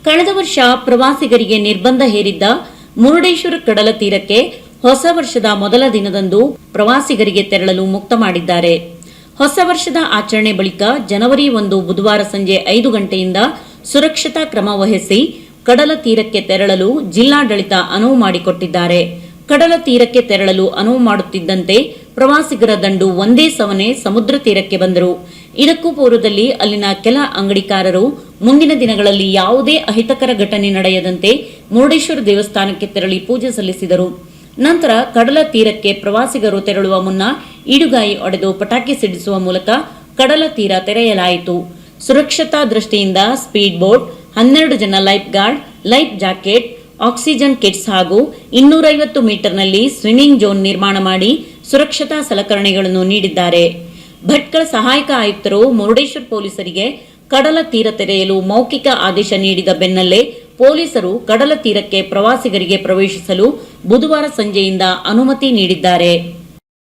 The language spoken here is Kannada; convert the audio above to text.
ಕಳೆದ ವರ್ಷ ಪ್ರವಾಸಿಗರಿಗೆ ನಿರ್ಬಂಧ ಹೇರಿದ್ದ ಮುರುಡೇಶ್ವರ ಕಡಲ ತೀರಕ್ಕೆ ಹೊಸ ವರ್ಷದ ಮೊದಲ ದಿನದಂದು ಪ್ರವಾಸಿಗರಿಗೆ ತೆರಳಲು ಮುಕ್ತ ಮಾಡಿದ್ದಾರೆ. ಹೊಸ ವರ್ಷದ ಆಚರಣೆ ಬಳಿಕ ಜನವರಿ 1 ಬುಧವಾರ ಸಂಜೆ 5 ಗಂಟೆಯಿಂದ ಸುರಕ್ಷತಾ ಕ್ರಮ ವಹಿಸಿ ಕಡಲ ತೀರಕ್ಕೆ ತೆರಳಲು ಜಿಲ್ಲಾಡಳಿತ ಅನುವು ಮಾಡಿಕೊಟ್ಟಿದ್ದಾರೆ. ಕಡಲ ತೀರಕ್ಕೆ ತೆರಳಲು ಅನುವು ಮಾಡುತ್ತಿದ್ದಂತೆ ಪ್ರವಾಸಿಗರ ದಂಡು ಒಂದೇ ಸವನೆ ಸಮುದ್ರ ತೀರಕ್ಕೆ ಬಂದರು. ಇದಕ್ಕೂ ಪೂರ್ವದಲ್ಲಿ ಅಲ್ಲಿನ ಕೆಲ ಅಂಗಡಿಕಾರರು ಮುಂದಿನ ದಿನಗಳಲ್ಲಿ ಯಾವುದೇ ಅಹಿತಕರ ಘಟನೆ ನಡೆಯದಂತೆ ಮುರುಡೇಶ್ವರ ದೇವಸ್ಥಾನಕ್ಕೆ ತೆರಳಿ ಪೂಜೆ ಸಲ್ಲಿಸಿದರು. ನಂತರ ಕಡಲ ತೀರಕ್ಕೆ ಪ್ರವಾಸಿಗರು ತೆರಳುವ ಮುನ್ನ ಈಡುಗಾಯಿ ಒಡೆದು ಪಟಾಕಿ ಸಿಡಿಸುವ ಮೂಲಕ ಕಡಲ ತೀರ ತೆರೆಯಲಾಯಿತು. ಸುರಕ್ಷತಾ ದೃಷ್ಟಿಯಿಂದ ಸ್ಪೀಡ್ ಬೋಟ್, 12 ಜನ lifeguard, life jacket, oxygen kits ಹಾಗೂ 250 ಮೀಟರ್ನಲ್ಲಿ ಸ್ವಿಮ್ಮಿಂಗ್ ಝೋನ್ ನಿರ್ಮಾಣ ಮಾಡಿ ಸುರಕ್ಷತಾ ಸಲಕರಣೆಗಳನ್ನು ನೀಡಿದ್ದಾರೆ. ಭಟ್ಕಳ ಸಹಾಯಕ ಆಯುಕ್ತರು ಮುರುಡೇಶ್ವರ ಪೊಲೀಸರಿಗೆ ಕಡಲ ತೀರ ತೆರೆಯಲು ಮೌಖಿಕ ಆದೇಶ ನೀಡಿದ ಬೆನ್ನಲ್ಲೇ ಪೊಲೀಸರು ಕಡಲ ತೀರಕ್ಕೆ ಪ್ರವಾಸಿಗರಿಗೆ ಪ್ರವೇಶಿಸಲು ಬುಧವಾರ ಸಂಜೆಯಿಂದ ಅನುಮತಿ ನೀಡಿದ್ದಾರೆ.